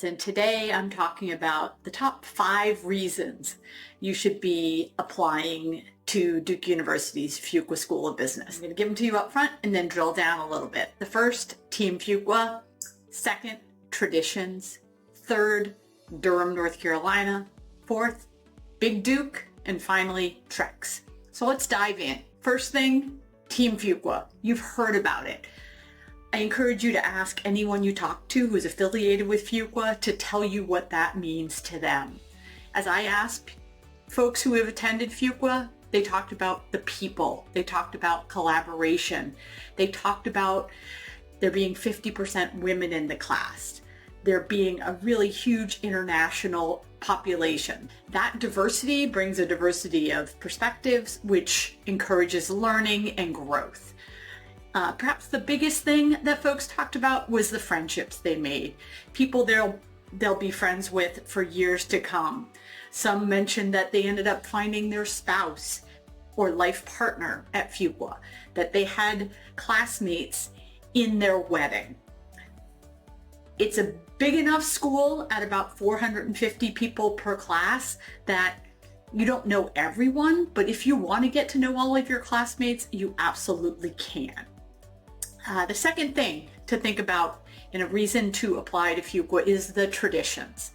And today I'm talking about the top 5 reasons you should be applying to Duke University's Fuqua School of Business. I'm going to give them to you up front and then drill down a little bit. The first, Team Fuqua. Second, Traditions. Third, Durham, North Carolina. Fourth, Big Duke. And finally, Treks. So let's dive in. First thing, Team Fuqua. You've heard about it. I encourage you to ask anyone you talk to who's affiliated with Fuqua to tell you what that means to them. As I asked folks who have attended Fuqua, they talked about the people. They talked about collaboration. They talked about there being 50% women in the class. There being a really huge international population. That diversity brings a diversity of perspectives, which encourages learning and growth. Perhaps the biggest thing that folks talked about was the friendships they made. People they'll be friends with for years to come. Some mentioned that they ended up finding their spouse or life partner at Fuqua, that they had classmates in their wedding. It's a big enough school at about 450 people per class that you don't know everyone, but if you want to get to know all of your classmates, you absolutely can. The second thing to think about and a reason to apply to Fuqua is the traditions.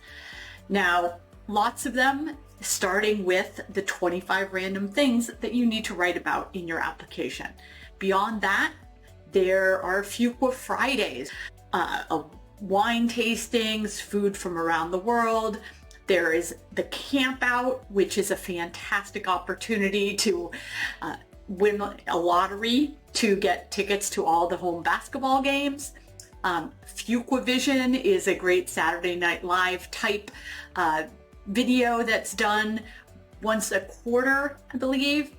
Now, lots of them, starting with the 25 random things that you need to write about in your application. Beyond that, there are Fuqua Fridays, wine tastings, food from around the world. There is the camp out, which is a fantastic opportunity to win a lottery to get tickets to all the home basketball games. Fuqua Vision is a great Saturday Night Live type video that's done once a quarter, I believe.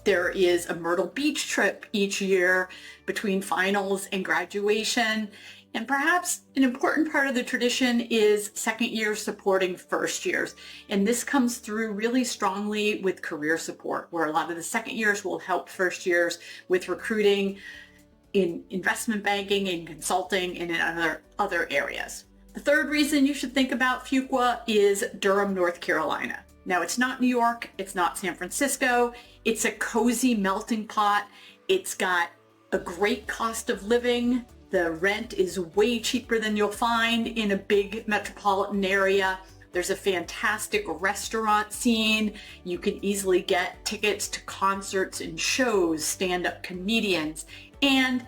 There is a Myrtle Beach trip each year between finals and graduation. And perhaps an important part of the tradition is second years supporting first years. And this comes through really strongly with career support, where a lot of the second years will help first years with recruiting in investment banking and consulting and in other areas. The third reason you should think about Fuqua is Durham, North Carolina. Now, it's not New York, it's not San Francisco, it's a cozy melting pot. It's got a great cost of living. The rent is way cheaper than you'll find in a big metropolitan area. There's a fantastic restaurant scene. You can easily get tickets to concerts and shows, stand-up comedians. And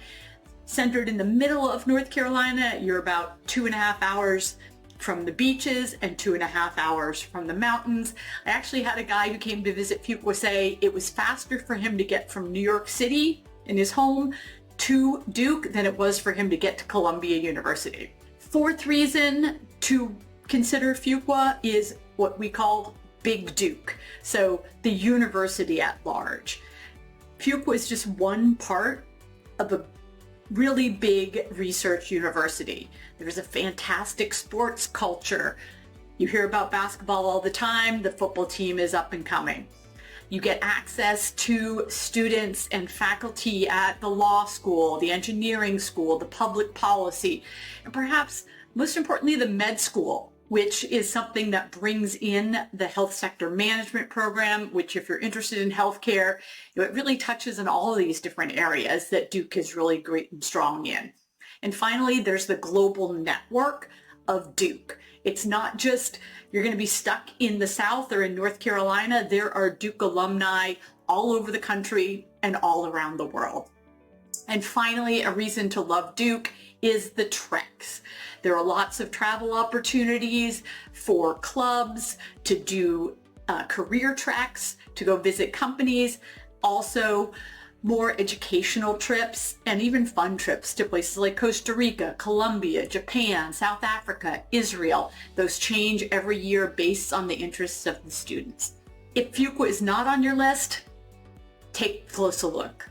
centered in the middle of North Carolina, you're about 2.5 hours from the beaches and 2.5 hours from the mountains. I actually had a guy who came to visit Fuqua say it was faster for him to get from New York City in his home to Duke than it was for him to get to Columbia University. Fourth reason to consider Fuqua is what we call Big Duke, so the university at large. Fuqua is just one part of a really big research university. There's a fantastic sports culture. You hear about basketball all the time. The football team is up and coming. You get access to students and faculty at the law school, the engineering school, the public policy, and perhaps most importantly, the med school, which is something that brings in the health sector management program, which if you're interested in healthcare, it really touches on all of these different areas that Duke is really great and strong in. And finally, there's the global network of Duke. It's not just you're going to be stuck in the South or in North Carolina. There are Duke alumni all over the country and all around the world. And finally, a reason to love Duke is the treks. There are lots of travel opportunities for clubs to do career treks, to go visit companies, also more educational trips and even fun trips to places like Costa Rica, Colombia, Japan, South Africa, Israel. Those change every year based on the interests of the students. If Fuqua is not on your list, take a closer look.